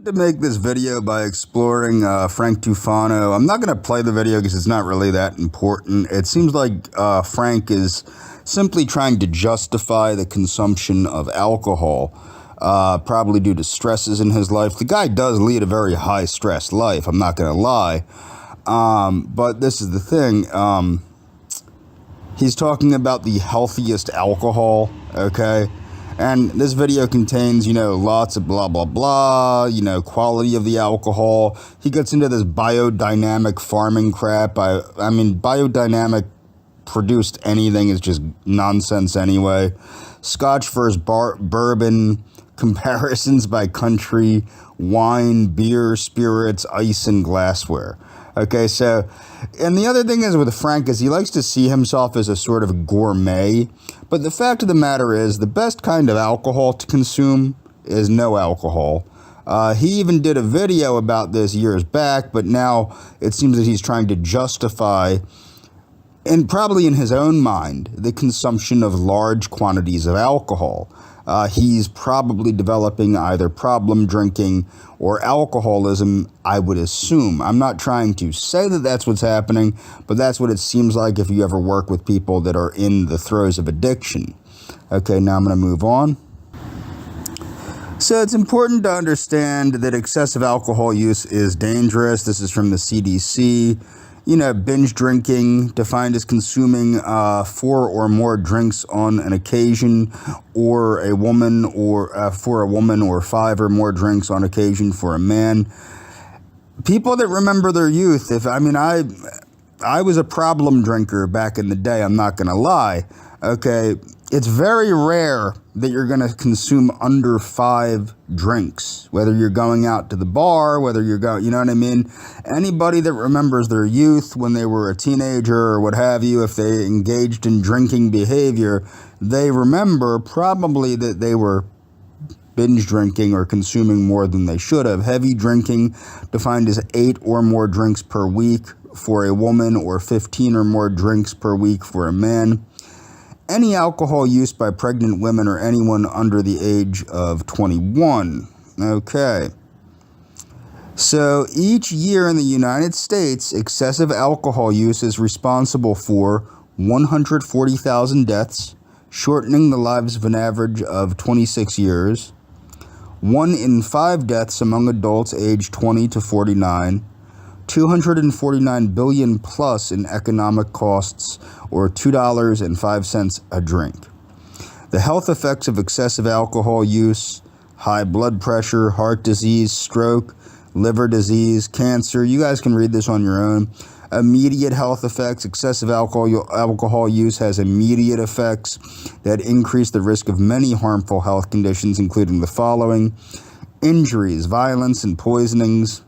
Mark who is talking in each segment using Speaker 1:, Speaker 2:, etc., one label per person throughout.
Speaker 1: To make this video by exploring Frank Tufano. I'm not going to play the video because it's not really that important. It seems like Frank is simply trying to justify the consumption of alcohol, probably due to stresses in his life. The guy does lead a very high stress life, I'm not going to lie. But this is the thing. He's talking about the healthiest alcohol, okay? And this video contains, lots of blah, blah, blah, quality of the alcohol. He gets into this biodynamic farming crap. I mean, biodynamic produced anything is just nonsense anyway. Scotch versus bourbon, comparisons by country, wine, beer, spirits, ice, and glassware. Okay, so, and the other thing is with Frank is he likes to see himself as a sort of gourmet, but the fact of the matter is the best kind of alcohol to consume is no alcohol. He even did a video about this years back, but now it seems that he's trying to justify, and probably in his own mind, the consumption of large quantities of alcohol. He's probably developing either problem drinking or alcoholism, I would assume. I'm not trying to say that that's what's happening, but that's what it seems like if you ever work with people that are in the throes of addiction. Okay, now I'm going to move on. So it's important to understand that excessive alcohol use is dangerous. This is from the CDC. Binge drinking, defined as consuming 4 or more drinks on an occasion, or a woman, or for a woman, or 5 or more drinks on occasion for a man. People that remember their youth, I was a problem drinker back in the day, I'm not going to lie. Okay, it's very rare that you're going to consume under 5 drinks, whether you're going out to the bar, whether you're going, you know what I mean? Anybody that remembers their youth when they were a teenager or what have you, if they engaged in drinking behavior, they remember probably that they were binge drinking or consuming more than they should have. Heavy drinking, defined as 8 or more drinks per week for a woman, or 15 or more drinks per week for a man. Any alcohol use by pregnant women or anyone under the age of 21. Okay. So each year in the United States, excessive alcohol use is responsible for 140,000 deaths, shortening the lives of an average of 26 years. 1 in 5 deaths among adults aged 20 to 49. 249 billion plus in economic costs, or $2.05 a drink. The health effects of excessive alcohol use: high blood pressure, heart disease, stroke, liver disease, cancer. You guys can read this on your own. Immediate health effects: excessive alcohol use has immediate effects that increase the risk of many harmful health conditions, including the following: injuries, violence, and poisonings,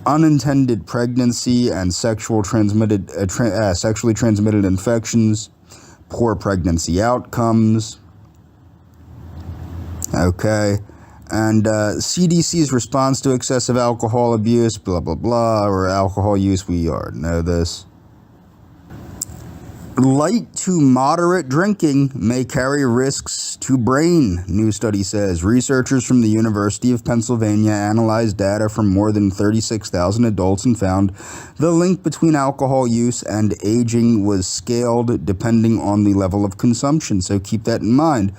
Speaker 1: unintended pregnancy and sexually transmitted infections, poor pregnancy outcomes. Okay, and CDC's response to excessive alcohol abuse, blah, blah, blah, or alcohol use, we already know this. Light to moderate drinking may carry risks to brain, new study says. Researchers from the University of Pennsylvania analyzed data from more than 36,000 adults and found the link between alcohol use and aging was scaled depending on the level of consumption. So keep that in mind.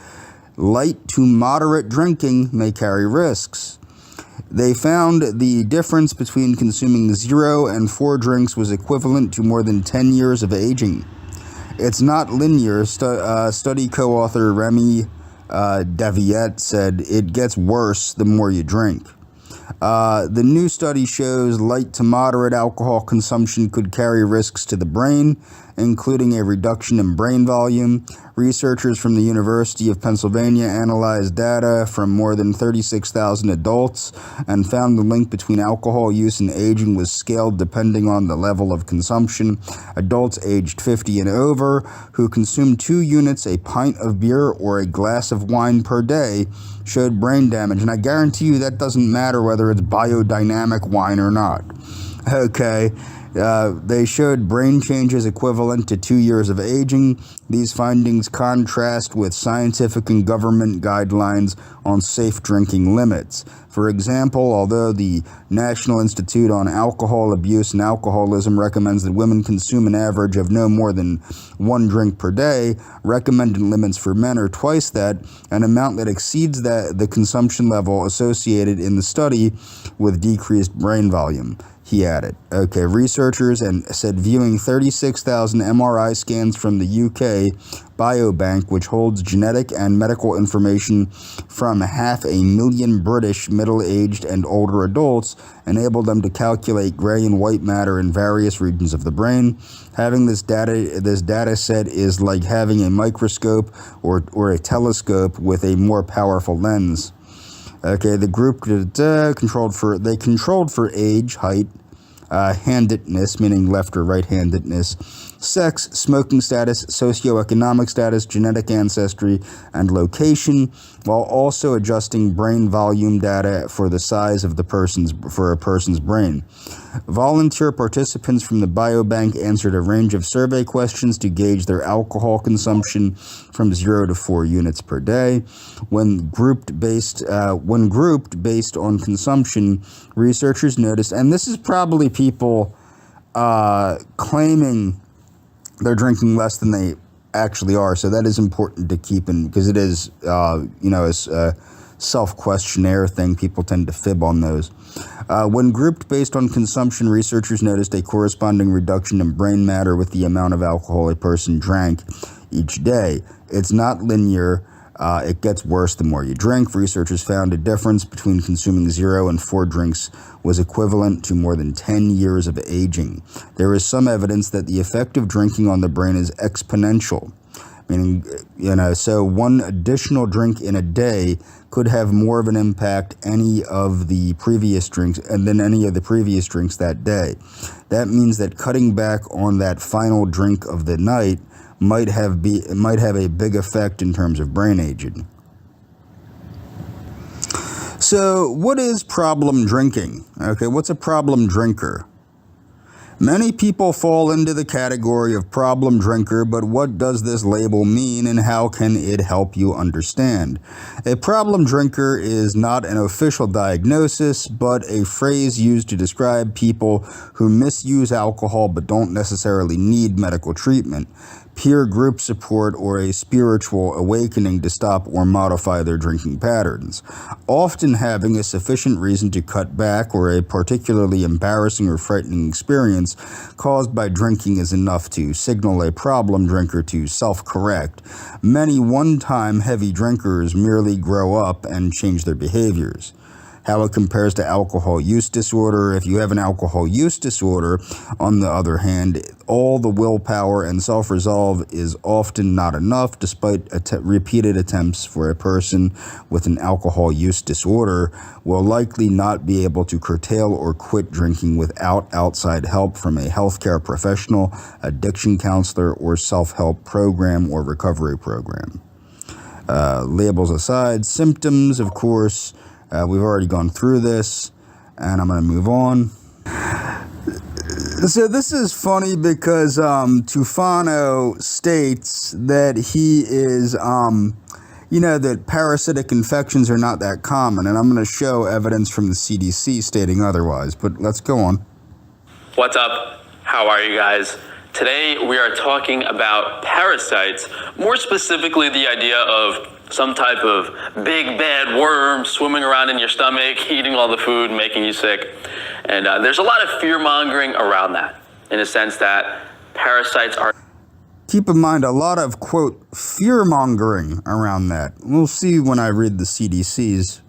Speaker 1: Light to moderate drinking may carry risks. They found the difference between consuming 0 and 4 drinks was equivalent to more than 10 years of aging. It's not linear. Study co-author Remy Daviette said it gets worse the more you drink. The new study shows light to moderate alcohol consumption could carry risks to the brain, including a reduction in brain volume. Researchers from the University of Pennsylvania analyzed data from more than 36,000 adults and found the link between alcohol use and aging was scaled depending on the level of consumption. Adults aged 50 and over who consumed 2 units, a pint of beer, or a glass of wine per day showed brain damage. And I guarantee you that doesn't matter whether it's biodynamic wine or not. Okay. They showed brain changes equivalent to 2 years of aging. These findings contrast with scientific and government guidelines on safe drinking limits. For example, although the National Institute on Alcohol Abuse and Alcoholism recommends that women consume an average of no more than 1 drink per day, recommended limits for men are twice that, an amount that exceeds the consumption level associated in the study with decreased brain volume. He added. Okay, researchers said viewing 36,000 MRI scans from the UK Biobank, which holds genetic and medical information from 500,000 British middle-aged and older adults, enabled them to calculate gray and white matter in various regions of the brain. Having this data set is like having a microscope or a telescope with a more powerful lens. Okay, the group controlled for age, height, handedness, meaning left or right-handedness, sex, smoking status, socioeconomic status, genetic ancestry, and location, while also adjusting brain volume data for the size of a person's brain. Volunteer participants from the biobank answered a range of survey questions to gauge their alcohol consumption from 0 to 4 units per day. When grouped based on consumption, researchers noticed, and this is probably people claiming they're drinking less than they actually are, so that is important to keep in, because it is, a self-questionnaire thing. People tend to fib on those. When grouped based on consumption, researchers noticed a corresponding reduction in brain matter with the amount of alcohol a person drank each day. It's not linear. It gets worse the more you drink. Researchers found a difference between consuming 0 and 4 drinks was equivalent to more than 10 years of aging. There is some evidence that the effect of drinking on the brain is exponential, meaning, so one additional drink in a day could have more of an impact than any of the previous drinks that day. That means that cutting back on that final drink of the night might have a big effect in terms of brain aging. So, what is problem drinking? Okay, what's a problem drinker? Many people fall into the category of problem drinker, but what does this label mean and how can it help you understand? A problem drinker is not an official diagnosis, but a phrase used to describe people who misuse alcohol but don't necessarily need medical treatment, peer group support, or a spiritual awakening to stop or modify their drinking patterns. Often having a sufficient reason to cut back or a particularly embarrassing or frightening experience caused by drinking is enough to signal a problem drinker to self-correct. Many one-time heavy drinkers merely grow up and change their behaviors. How it compares to alcohol use disorder. If you have an alcohol use disorder, on the other hand, all the willpower and self-resolve is often not enough, despite repeated attempts. For a person with an alcohol use disorder will likely not be able to curtail or quit drinking without outside help from a healthcare professional, addiction counselor, or self-help program or recovery program. Labels aside, symptoms, of course, we've already gone through this, and I'm going to move on. So this is funny because Tufano states that he is, that parasitic infections are not that common, and I'm going to show evidence from the CDC stating otherwise, but let's go on.
Speaker 2: What's up? How are you guys? Today we are talking about parasites, more specifically the idea of some type of big bad worm swimming around in your stomach, eating all the food, making you sick. And there's a lot of fear-mongering around that, in a sense that parasites are...
Speaker 1: Keep in mind, a lot of, quote, fear-mongering around that. We'll see when I read the CDC's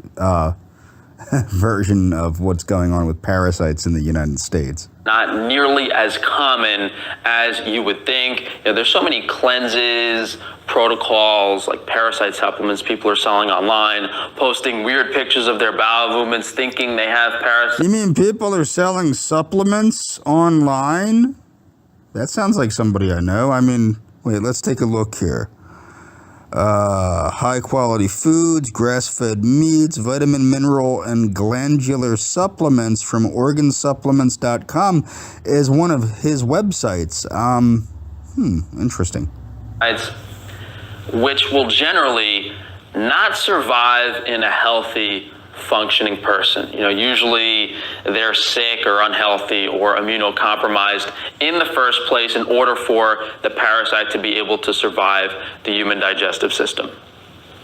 Speaker 1: version of what's going on with parasites in the United States.
Speaker 2: Not nearly as common as you would think. There's so many cleanses, protocols, like parasite supplements people are selling online, posting weird pictures of their bowel movements, thinking they have parasites.
Speaker 1: You mean people are selling supplements online? That sounds like somebody I know. I mean, wait, let's take a look here. High quality foods, grass-fed meats, vitamin, mineral, and glandular supplements from organsupplements.com is one of his websites. Interesting.
Speaker 2: Which will generally not survive in a healthy, functioning person. Usually they're sick or unhealthy or immunocompromised in the first place in order for the parasite to be able to survive the human digestive system.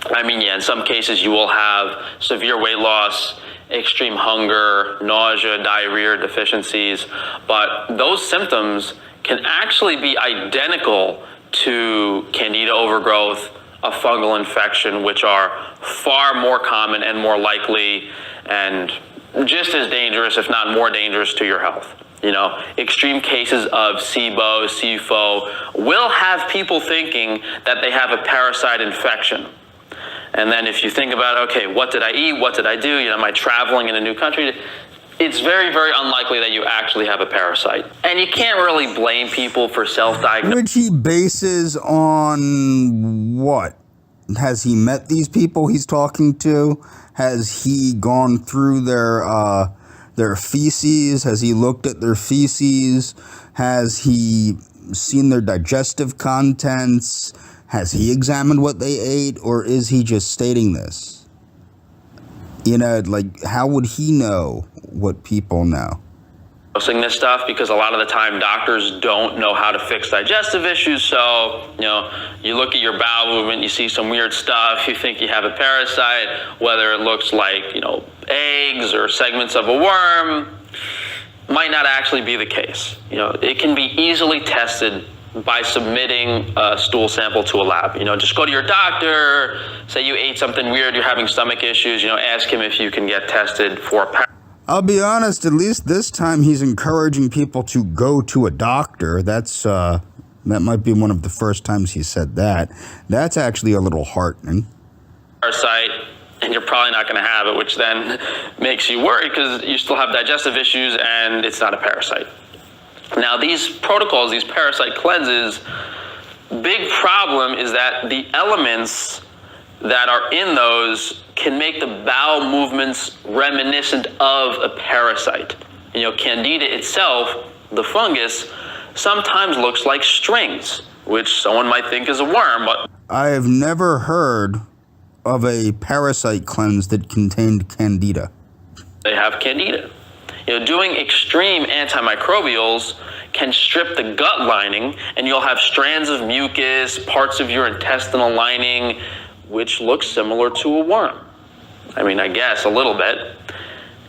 Speaker 2: In some cases you will have severe weight loss, extreme hunger, nausea, diarrhea, deficiencies, but those symptoms can actually be identical to candida overgrowth, a fungal infection, which are far more common and more likely and just as dangerous, if not more dangerous, to your health. Extreme cases of SIBO, SIFO will have people thinking that they have a parasite infection. And then if you think about, okay, what did I eat? What did I do? Am I traveling in a new country? It's very, very unlikely that you actually have a parasite. And you can't really blame people for self-diagnosis.
Speaker 1: Which he bases on what? Has he met these people he's talking to? Has he gone through their feces? Has he looked at their feces? Has he seen their digestive contents? Has he examined what they ate? Or is he just stating this? How would he know what people know?
Speaker 2: This stuff because a lot of the time doctors don't know how to fix digestive issues. So, you look at your bowel movement, you see some weird stuff, you think you have a parasite, whether it looks like, eggs or segments of a worm, might not actually be the case. It can be easily tested by submitting a stool sample to a lab. Just go to your doctor, say you ate something weird, you're having stomach issues, ask him if you can get tested for a parasite.
Speaker 1: I'll be honest, at least this time he's encouraging people to go to a doctor. That might be one of the first times he said that. That's actually a little heartening.
Speaker 2: Parasite, and you're probably not going to have it, which then makes you worried because you still have digestive issues and it's not a parasite. Now, these protocols, these parasite cleanses, big problem is that the elements that are in those can make the bowel movements reminiscent of a parasite. Candida itself, the fungus, sometimes looks like strings, which someone might think is a worm, but
Speaker 1: I have never heard of a parasite cleanse that contained candida.
Speaker 2: They have candida. Doing extreme antimicrobials can strip the gut lining, and you'll have strands of mucus, parts of your intestinal lining, which looks similar to a worm. I guess a little bit.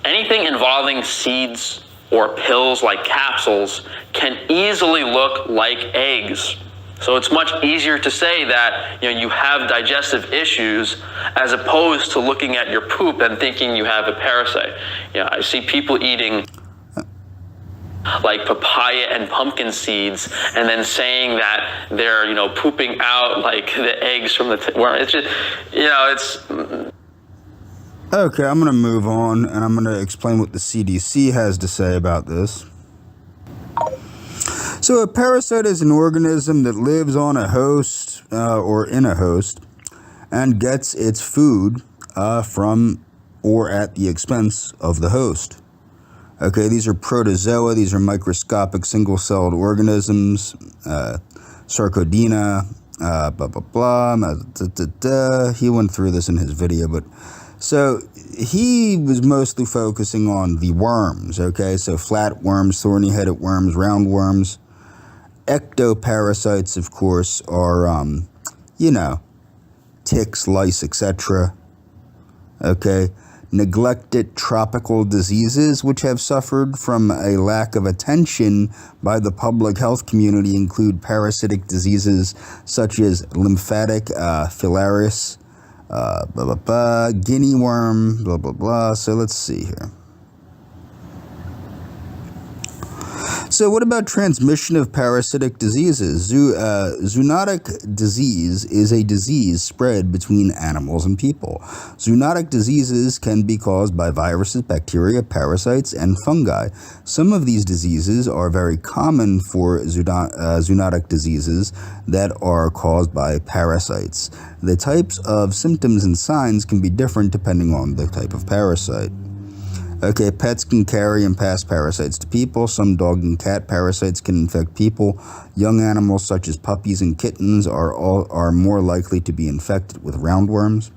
Speaker 2: Anything involving seeds or pills like capsules can easily look like eggs. So it's much easier to say that you have digestive issues as opposed to looking at your poop and thinking you have a parasite. I see people eating like papaya and pumpkin seeds and then saying that they're pooping out like the eggs from the worm. It's just it's
Speaker 1: okay. I'm gonna move on and I'm gonna explain what the CDC has to say about this. So a parasite is an organism that lives on a host or in a host and gets its food from or at the expense of the host. Okay, these are protozoa. These are microscopic single-celled organisms. Sarcodina, blah, blah, blah. He went through this in his video, but so he was mostly focusing on the worms, okay? So flatworms, thorny-headed worms, roundworms. Ectoparasites, of course, are, ticks, lice, etc. Okay? Neglected tropical diseases which have suffered from a lack of attention by the public health community include parasitic diseases such as lymphatic filariasis, blah, blah, blah, guinea worm, blah, blah, blah. So let's see here. So what about transmission of parasitic diseases? Zoonotic disease is a disease spread between animals and people. Zoonotic diseases can be caused by viruses, bacteria, parasites, and fungi. Some of these diseases are very common for zoonotic diseases that are caused by parasites. The types of symptoms and signs can be different depending on the type of parasite. Okay, pets can carry and pass parasites to people. Some dog and cat parasites can infect people. Young animals such as puppies and kittens are more likely to be infected with roundworms.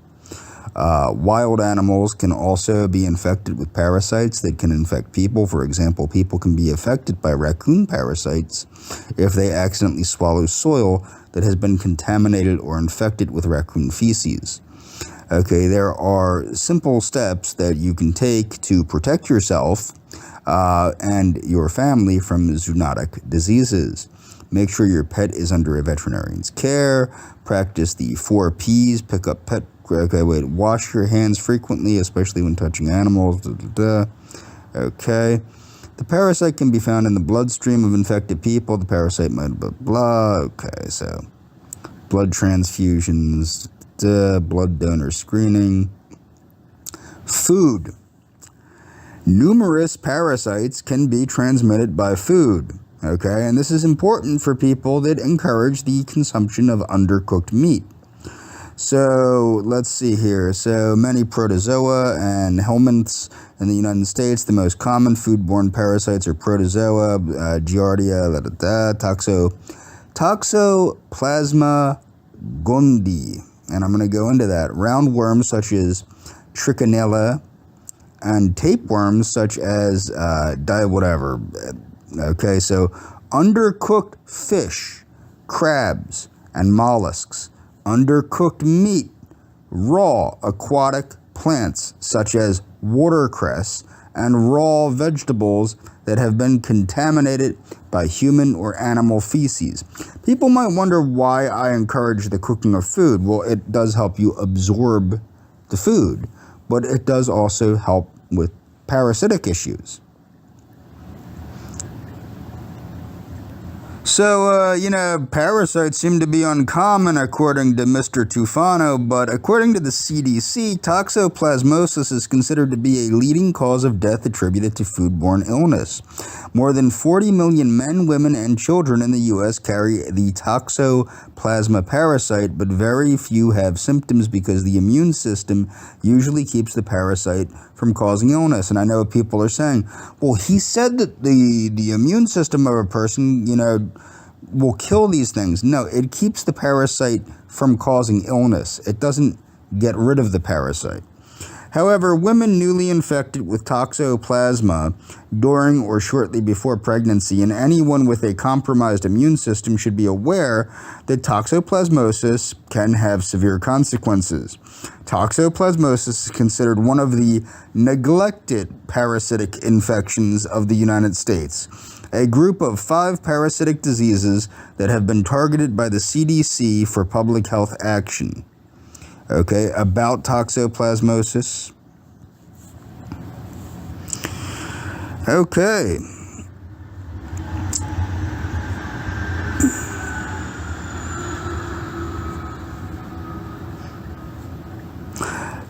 Speaker 1: Wild animals can also be infected with parasites that can infect people. For example, people can be affected by raccoon parasites if they accidentally swallow soil that has been contaminated or infected with raccoon feces. Okay, there are simple steps that you can take to protect yourself and your family from zoonotic diseases. Make sure your pet is under a veterinarian's care. Practice the 4 Ps. Pick up pet. Wash your hands frequently, especially when touching animals. Okay. The parasite can be found in the bloodstream of infected people. The parasite might blah. Okay, so blood transfusions. Blood donor screening. Food. Numerous parasites can be transmitted by food. Okay, and this is important for people that encourage the consumption of undercooked meat. So let's see here. So many protozoa and helminths in the United States. The most common foodborne parasites are protozoa, Giardia, Toxoplasma gondii. And I'm going to go into that. Roundworms such as trichinella and tapeworms such as Okay, so undercooked fish, crabs, and mollusks. Undercooked meat, raw aquatic plants such as watercress, and raw vegetables that have been contaminated by human or animal feces. People might wonder why I encourage the cooking of food. Well, it does help you absorb the food, but it does also help with parasitic issues. So, parasites seem to be uncommon according to Mr. Tufano, but according to the CDC, toxoplasmosis is considered to be a leading cause of death attributed to foodborne illness. More than 40 million men, women, and children in the U.S. carry the toxoplasma parasite, but very few have symptoms because the immune system usually keeps the parasite from causing illness. And I know people are saying, well, he said that the immune system of a person, will kill these things. No, it keeps the parasite from causing illness. It doesn't get rid of the parasite. However, women newly infected with toxoplasma during or shortly before pregnancy and anyone with a compromised immune system should be aware that toxoplasmosis can have severe consequences. Toxoplasmosis is considered one of the neglected parasitic infections of the United States, a group of 5 parasitic diseases that have been targeted by the CDC for public health action. Okay, about toxoplasmosis. Okay.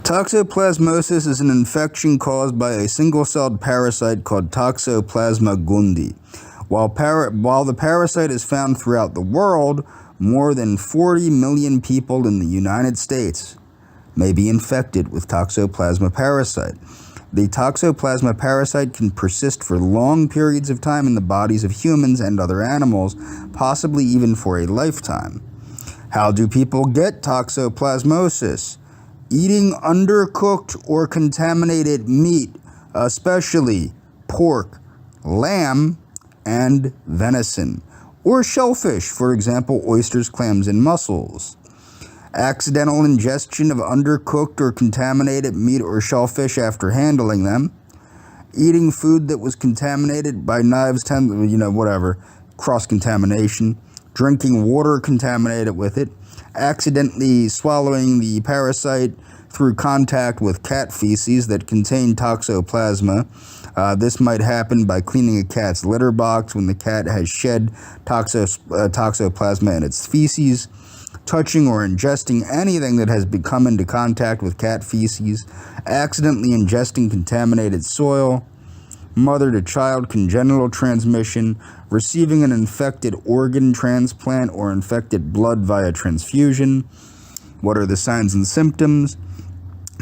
Speaker 1: Toxoplasmosis is an infection caused by a single-celled parasite called Toxoplasma gondii. While the parasite is found throughout the world, more than 40 million people in the United States may be infected with Toxoplasma parasite. The Toxoplasma parasite can persist for long periods of time in the bodies of humans and other animals, possibly even for a lifetime. How do people get toxoplasmosis? Eating undercooked or contaminated meat, especially pork, lamb, and venison, or shellfish, for example, oysters, clams, and mussels. Accidental ingestion of undercooked or contaminated meat or shellfish after handling them. Eating food that was contaminated by knives, cross-contamination. Drinking water contaminated with it. Accidentally swallowing the parasite. through contact with cat feces that contain toxoplasma. This might happen by cleaning a cat's litter box when the cat has shed toxoplasma in its feces, touching or ingesting anything that has come into contact with cat feces, accidentally ingesting contaminated soil, mother-to-child congenital transmission, receiving an infected organ transplant or infected blood via transfusion. What are the signs and symptoms?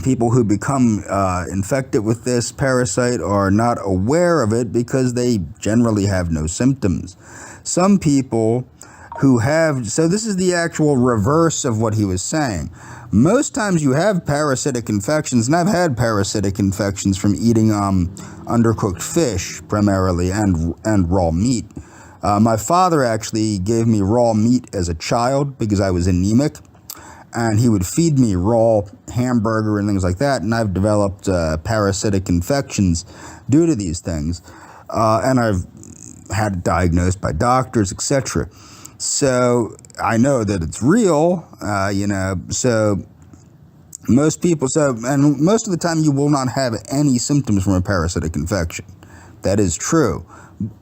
Speaker 1: People who become infected with this parasite are not aware of it because they generally have no symptoms. Some people who have, so this is the actual reverse of what he was saying. Most times you have parasitic infections, and I've had parasitic infections from eating undercooked fish primarily and raw meat. My father actually gave me raw meat as a child because I was anemic, and he would feed me raw hamburger and things like that, and I've developed parasitic infections due to these things, and I've had it diagnosed by doctors, etc. So I know that it's real, so most people, and most of the time you will not have any symptoms from a parasitic infection. That is true.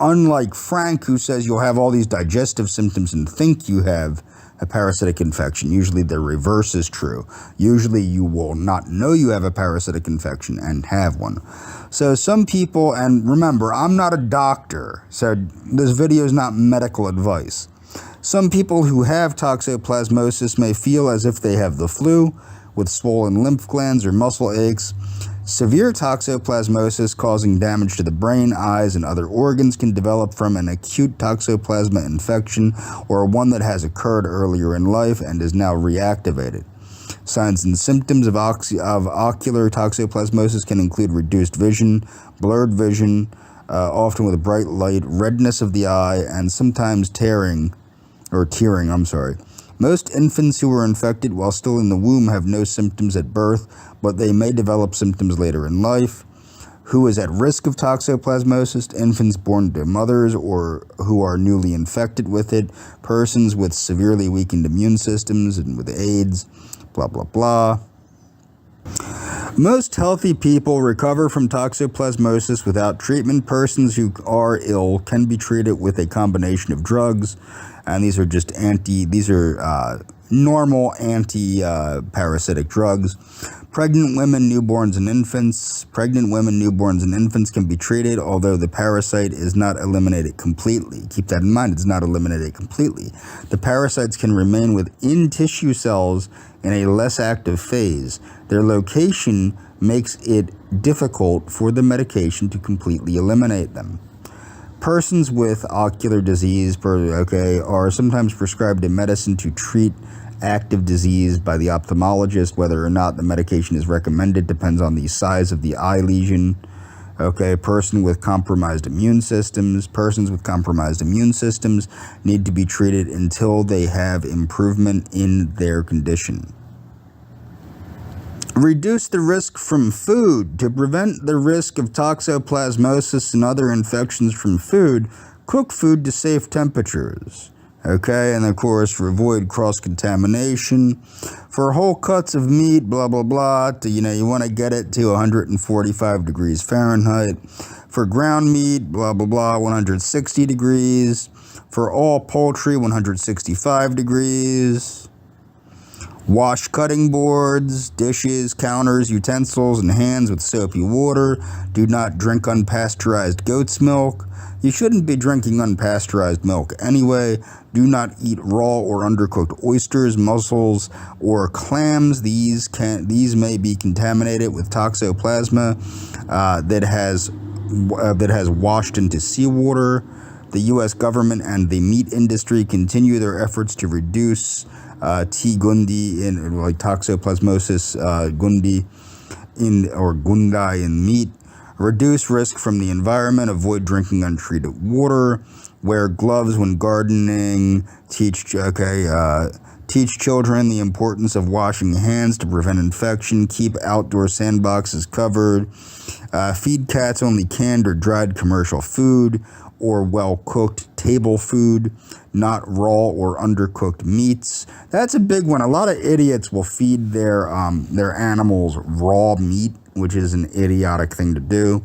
Speaker 1: Unlike Frank, who says you'll have all these digestive symptoms and think you have a parasitic infection. Usually the reverse is true. Usually you will not know you have a parasitic infection and have one. So some people, and remember, I'm not a doctor, so this video is not medical advice. Some people who have toxoplasmosis may feel as if they have the flu, with swollen lymph glands or muscle aches. Severe toxoplasmosis causing damage to the brain, eyes, and other organs can develop from an acute toxoplasma infection or one that has occurred earlier in life and is now reactivated. Signs and symptoms of ocular toxoplasmosis can include reduced vision, blurred vision, often with bright light, redness of the eye, and sometimes tearing. Most infants who are infected while still in the womb have no symptoms at birth, but they may develop symptoms later in life. Who is at risk of toxoplasmosis? Infants born to mothers or who are newly infected with it, persons with severely weakened immune systems and with AIDS, blah, blah, blah. Most healthy people recover from toxoplasmosis without treatment. Persons who are ill can be treated with a combination of drugs, and these are normal anti-parasitic drugs. Pregnant women, newborns, and infants. Pregnant women, newborns, and infants can be treated, although the parasite is not eliminated completely. Keep that in mind, it's not eliminated completely. The parasites can remain within tissue cells in a less active phase. Their location makes it difficult for the medication to completely eliminate them. Persons with ocular disease are sometimes prescribed a medicine to treat active disease by the ophthalmologist. Whether or not the medication is recommended depends on the size of the eye lesion. Persons with compromised immune systems need to be treated until they have improvement in their condition. Reduce the risk from food. To prevent the risk of toxoplasmosis and other infections from food, cook food to safe temperatures. And of course, avoid cross-contamination. For whole cuts of meat, blah, blah, blah, you want to get it to 145 degrees Fahrenheit. For ground meat, blah, blah, blah, 160 degrees. For all poultry, 165 degrees. Wash cutting boards, dishes, counters, utensils, and hands with soapy water. Do not drink unpasteurized goat's milk. You shouldn't be drinking unpasteurized milk anyway. Do not eat raw or undercooked oysters, mussels, or clams. These may be contaminated with toxoplasma that has washed into seawater. The U.S. government and the meat industry continue their efforts to reduce T. gundi toxoplasmosis gundi in meat. Reduce risk from the environment. Avoid drinking untreated water. Wear gloves when gardening. Teach Teach children the importance of washing hands to prevent infection. Keep outdoor sandboxes covered. Feed cats only canned or dried commercial food or well-cooked table food, not raw or undercooked meats. That's a big one. A lot of idiots will feed their animals raw meat, which is an idiotic thing to do.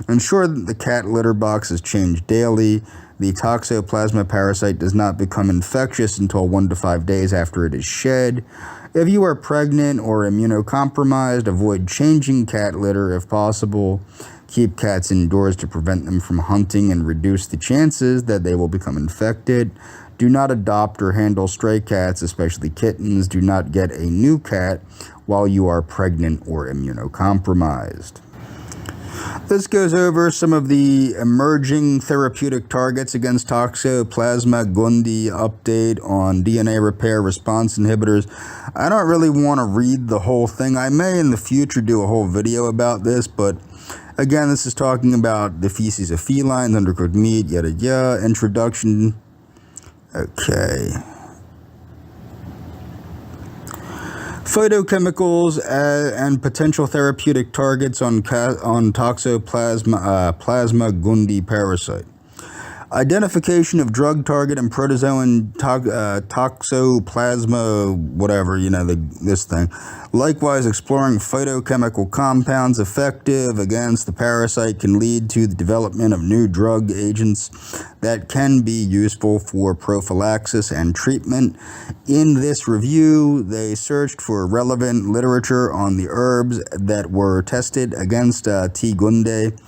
Speaker 1: Ensure that the cat litter box is changed daily. The toxoplasma parasite does not become infectious until 1 to 5 days after it is shed. If you are pregnant or immunocompromised, avoid changing cat litter if possible. Keep cats indoors to prevent them from hunting and reduce the chances that they will become infected. Do not adopt or handle stray cats, especially kittens. Do not get a new cat while you are pregnant or immunocompromised. This goes over some of the emerging therapeutic targets against Toxoplasma gondii, update on DNA repair response inhibitors. I don't really want to read the whole thing. I may in the future do a whole video about this, but again, this is talking about the feces of felines, undercooked meat, yada yada. Introduction. Okay. Phytochemicals and potential therapeutic targets on Toxoplasma plasma gondii parasite. Identification of drug target and protozoan toxoplasma, whatever, this thing. Likewise, exploring phytochemical compounds effective against the parasite can lead to the development of new drug agents that can be useful for prophylaxis and treatment. In this review, they searched for relevant literature on the herbs that were tested against T. gondii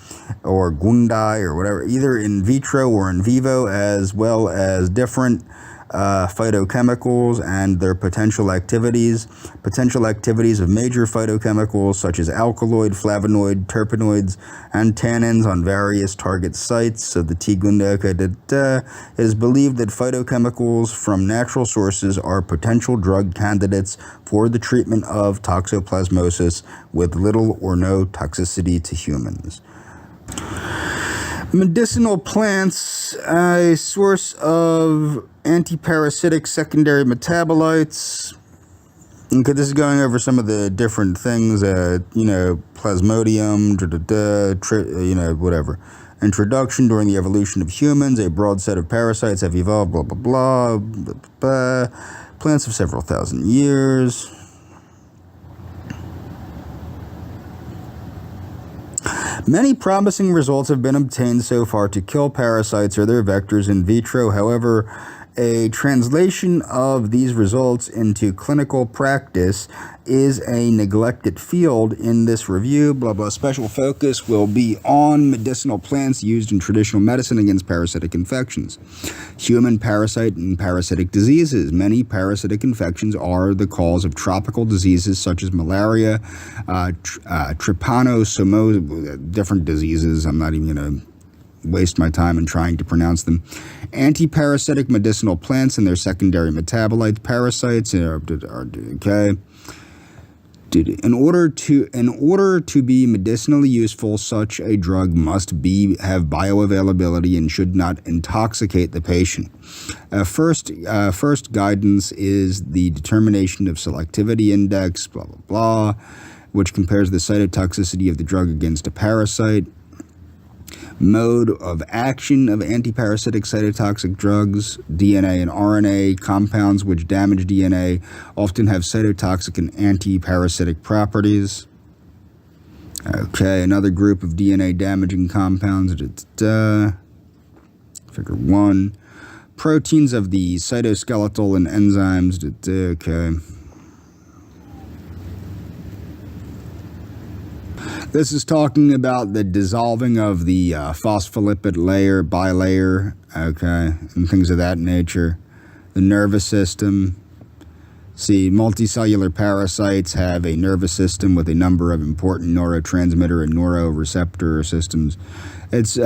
Speaker 1: or gundai or whatever, either in vitro or in vivo, as well as different phytochemicals and their potential activities of major phytochemicals such as alkaloid, flavonoid, terpenoids, and tannins on various target sites of the T. gondii. It is believed that phytochemicals from natural sources are potential drug candidates for the treatment of toxoplasmosis with little or no toxicity to humans. Medicinal plants, a source of antiparasitic secondary metabolites. Okay, this is going over some of the different things, plasmodium, whatever. Introduction: during the evolution of humans, a broad set of parasites have evolved, blah, blah, blah, blah, blah. Plants of several thousand years. Many promising results have been obtained so far to kill parasites or their vectors in vitro. However, a translation of these results into clinical practice is a neglected field. In this review, special focus will be on medicinal plants used in traditional medicine against parasitic infections. Human parasite and parasitic diseases. Many parasitic infections are the cause of tropical diseases such as malaria, trypanosomosis, different diseases. I'm not even going to waste my time in trying to pronounce them. Antiparasitic medicinal plants and their secondary metabolites, parasites, okay. In order to be medicinally useful, such a drug must have bioavailability and should not intoxicate the patient. First guidance is the determination of selectivity index, blah, blah, blah, which compares the cytotoxicity of the drug against a parasite. Mode of action of antiparasitic cytotoxic drugs. DNA and RNA compounds which damage DNA often have cytotoxic and antiparasitic properties. Okay, another group of DNA damaging compounds. Figure 1. Proteins of the cytoskeletal and enzymes. Okay. This is talking about the dissolving of the phospholipid layer, bilayer, okay, and things of that nature. The nervous system. See, multicellular parasites have a nervous system with a number of important neurotransmitter and neuroreceptor systems. It's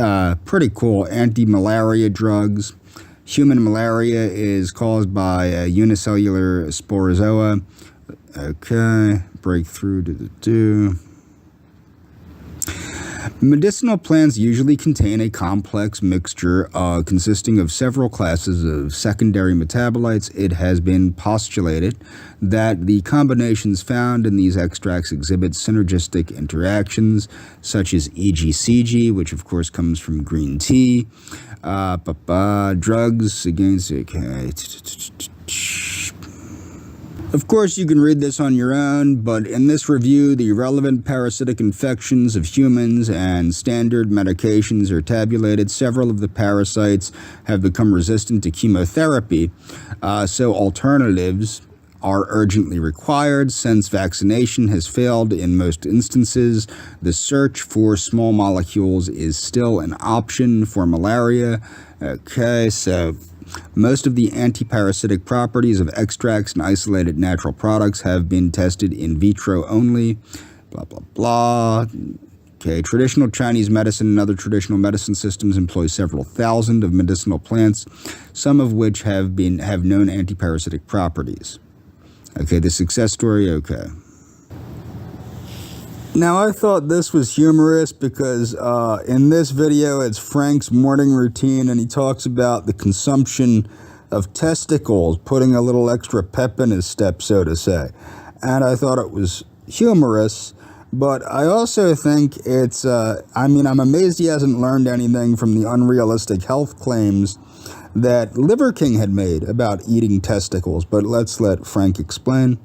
Speaker 1: pretty cool. Anti-malaria drugs. Human malaria is caused by a unicellular sporozoa. Okay, breakthrough to the 2. Medicinal plants usually contain a complex mixture consisting of several classes of secondary metabolites. It has been postulated that the combinations found in these extracts exhibit synergistic interactions, such as EGCG, which of course comes from green tea, drugs against... Okay. Of course, you can read this on your own, but in this review, the relevant parasitic infections of humans and standard medications are tabulated. Several of the parasites have become resistant to chemotherapy, so alternatives are urgently required. Since vaccination has failed in most instances, the search for small molecules is still an option for malaria. Okay, so most of the antiparasitic properties of extracts and isolated natural products have been tested in vitro only. Blah, blah, blah. Okay, traditional Chinese medicine and other traditional medicine systems employ several thousand of medicinal plants, some of which have known antiparasitic properties. Okay, the success story, okay. Now, I thought this was humorous because in this video, it's Frank's morning routine, and he talks about the consumption of testicles, putting a little extra pep in his step, so to say. And I thought it was humorous, but I also think it's, I'm amazed he hasn't learned anything from the unrealistic health claims that Liver King had made about eating testicles. But let's let Frank explain.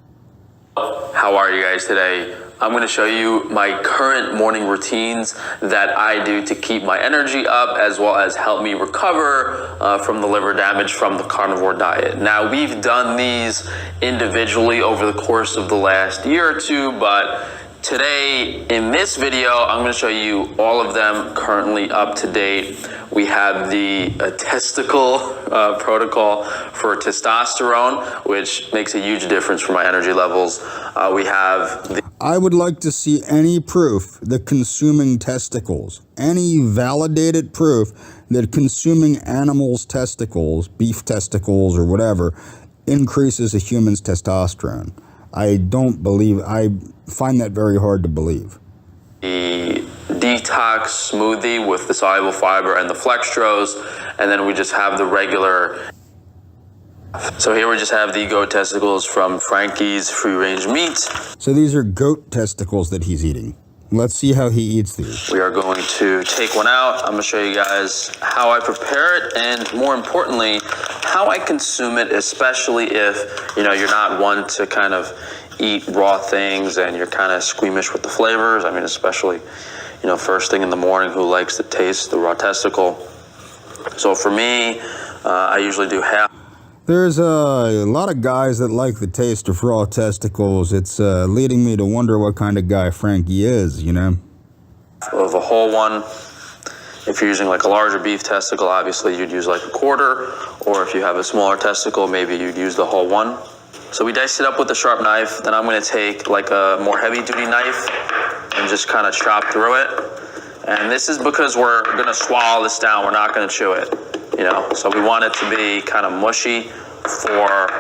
Speaker 2: How are you guys today? I'm going to show you my current morning routines that I do to keep my energy up, as well as help me recover from the liver damage from the carnivore diet. Now, we've done these individually over the course of the last year or two, but today in this video, I'm going to show you all of them currently up to date. We have the testicle protocol for testosterone, which makes a huge difference for my energy levels. We have the...
Speaker 1: I would like to see any proof that consuming testicles, any validated proof that consuming animals' testicles, beef testicles or whatever, increases a human's testosterone. I find that very hard to believe.
Speaker 2: The detox smoothie with the soluble fiber and the flextrose, and then we just have the regular. So here we just have the goat testicles from Frankie's Free Range Meats.
Speaker 1: So these are goat testicles that he's eating. Let's see how he eats these.
Speaker 2: We are going to take one out. I'm going to show you guys how I prepare it, and more importantly, how I consume it, especially if, you're not one to kind of eat raw things and you're kind of squeamish with the flavors. Especially, first thing in the morning, who likes to taste the raw testicle? So for me, I usually do half.
Speaker 1: There's a lot of guys that like the taste of raw testicles. It's leading me to wonder what kind of guy Frankie is,
Speaker 2: Of a whole one. If you're using like a larger beef testicle, obviously you'd use like a quarter, or if you have a smaller testicle, maybe you'd use the whole one. So we dice it up with a sharp knife. Then I'm going to take like a more heavy duty knife and just kind of chop through it. And this is because we're going to swallow this down. We're not going to chew it. So we want it to be kind of mushy for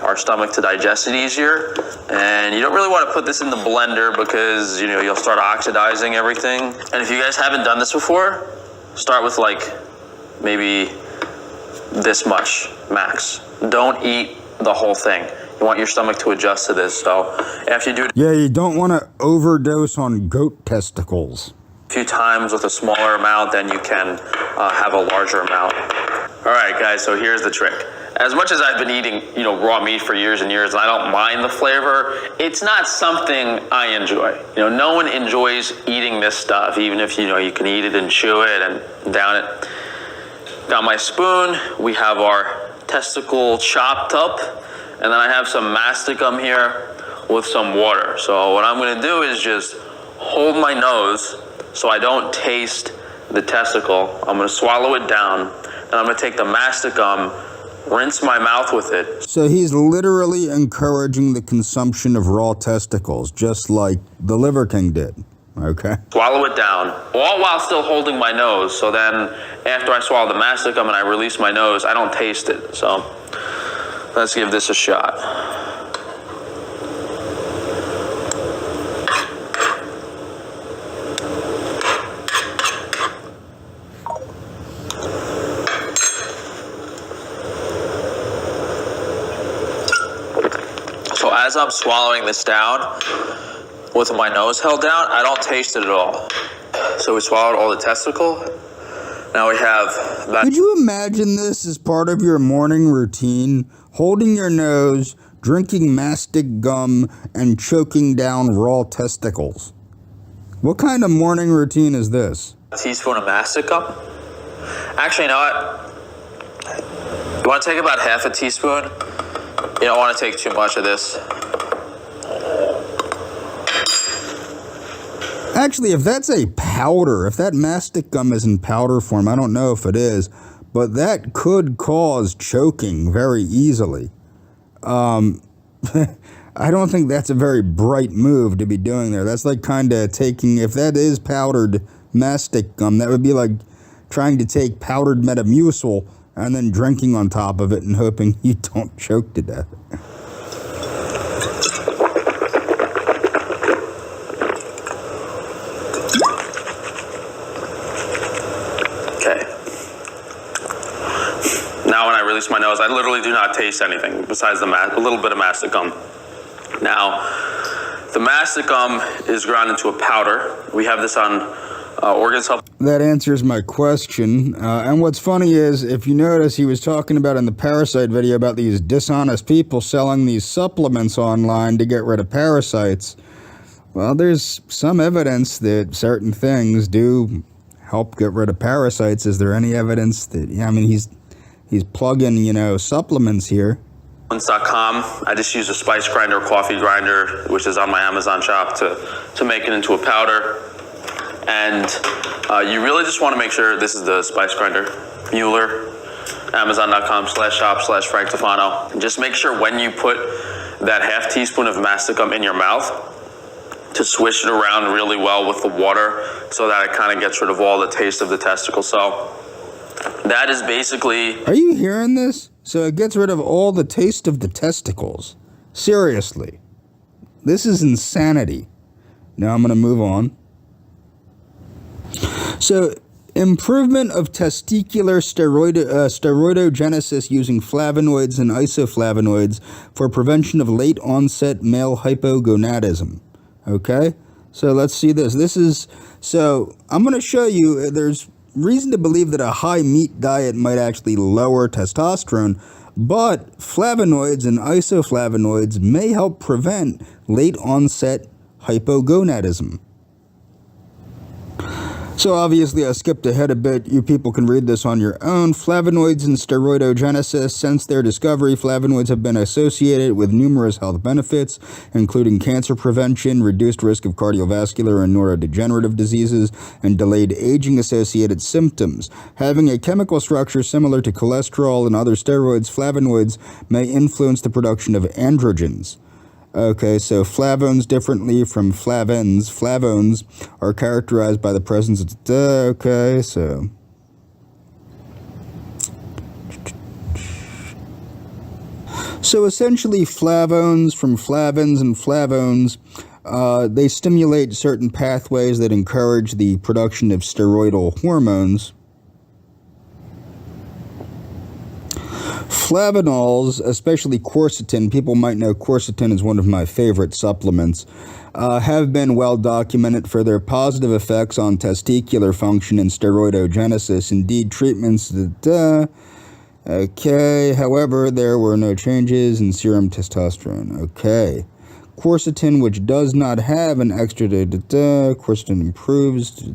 Speaker 2: our stomach to digest it easier. And you don't really want to put this in the blender because, you'll start oxidizing everything. And if you guys haven't done this before, start with like maybe this much max. Don't eat the whole thing. You want your stomach to adjust to this. So after you do it,
Speaker 1: yeah, you don't want to overdose on goat testicles.
Speaker 2: A few times with a smaller amount, then you can have a larger amount. All right, guys, so here's the trick. As much as I've been eating, raw meat for years and years, and I don't mind the flavor, it's not something I enjoy. No one enjoys eating this stuff, even if, you can eat it and chew it and down it. Got my spoon. We have our testicle chopped up, and then I have some masticum here with some water. So what I'm going to do is just hold my nose so I don't taste the testicle. I'm going to swallow it down, and I'm going to take the masticum, rinse my mouth with it.
Speaker 1: So he's literally encouraging the consumption of raw testicles, just like the Liver King did. Okay.
Speaker 2: Swallow it down, all while still holding my nose. So then after I swallow the masticum and I release my nose, I don't taste it. So let's give this a shot.
Speaker 3: as I'm swallowing this down with my nose held down, I don't taste it at all. So we swallowed all the testicle. Now we have that.
Speaker 1: Could you imagine this as part of your morning routine? Holding your nose, drinking mastic gum, and choking down raw testicles. What kind of morning routine is this?
Speaker 3: A teaspoon of mastic gum. Actually, you know what? You want to take about half a teaspoon. You don't want to take too much of this.
Speaker 1: Actually, if that's a powder, if that mastic gum is in powder form, I don't know if it is, but that could cause choking very easily. I don't think that's a very bright move to be doing there. That's like kind of taking, if that is powdered mastic gum, that would be like trying to take powdered Metamucil and then drinking on top of it and hoping you don't choke to death.
Speaker 2: Now when I release my nose, I literally do not taste anything besides a little bit of mastic gum. Now, the mastic gum is ground into a powder. We have this on organ supplement.
Speaker 1: That answers my question. And what's funny is, if you notice, he was talking about in the parasite video about these dishonest people selling these supplements online to get rid of parasites. Well, there's some evidence that certain things do help get rid of parasites. Is there any evidence that, yeah, I mean, he's plugging, supplements here.
Speaker 2: .com. I just use a spice grinder, coffee grinder, which is on my Amazon shop to make it into a powder. And you really just want to make sure this is the spice grinder, Mueller, Amazon.com/shop/Frank Tufano. And just make sure when you put that half teaspoon of mastic gum in your mouth to swish it around really well with the water so that it kind of gets rid of all the taste of the testicle. So that is basically...
Speaker 1: Are you hearing this? So it gets rid of all the taste of the testicles. Seriously. This is insanity. Now I'm going to move on. So, improvement of testicular steroidogenesis using flavonoids and isoflavonoids for prevention of late-onset male hypogonadism. Okay? So let's see this. So I'm going to show you, there's reason to believe that a high meat diet might actually lower testosterone, but flavonoids and isoflavonoids may help prevent late-onset hypogonadism. So obviously I skipped ahead a bit. You people can read this on your own. Flavonoids and steroidogenesis. Since their discovery, flavonoids have been associated with numerous health benefits, including cancer prevention, reduced risk of cardiovascular and neurodegenerative diseases, and delayed aging-associated symptoms. Having a chemical structure similar to cholesterol and other steroids, flavonoids may influence the production of androgens. Okay, so flavones differently from flavins. Flavones are characterized by the presence of... Okay, so... So essentially flavones from flavins and flavones, they stimulate certain pathways that encourage the production of steroidal hormones. Flavanols, especially quercetin, people might know quercetin is one of my favorite supplements, have been well documented for their positive effects on testicular function and steroidogenesis. Indeed, treatments okay, however, there were no changes in serum testosterone. Okay. Quercetin, which does not have an extra quercetin improves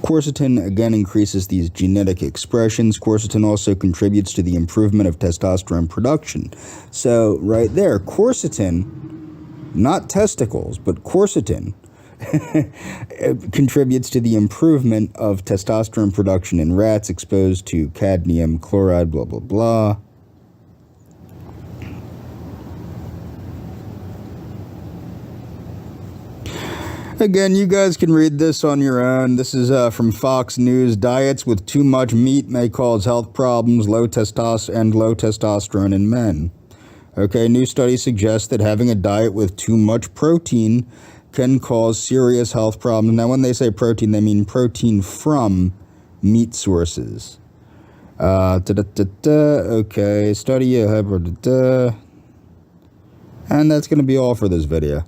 Speaker 1: Quercetin again increases these genetic expressions. Quercetin also contributes to the improvement of testosterone production. So right there, quercetin, not testicles, but quercetin, contributes to the improvement of testosterone production in rats exposed to cadmium chloride, blah, blah, blah. Again, you guys can read this on your own. This is from Fox News. Diets with too much meat may cause health problems, low testosterone in men. Okay, new study suggests that having a diet with too much protein can cause serious health problems. Now, when they say protein, they mean protein from meat sources. Okay, study a and that's going to be all for this video.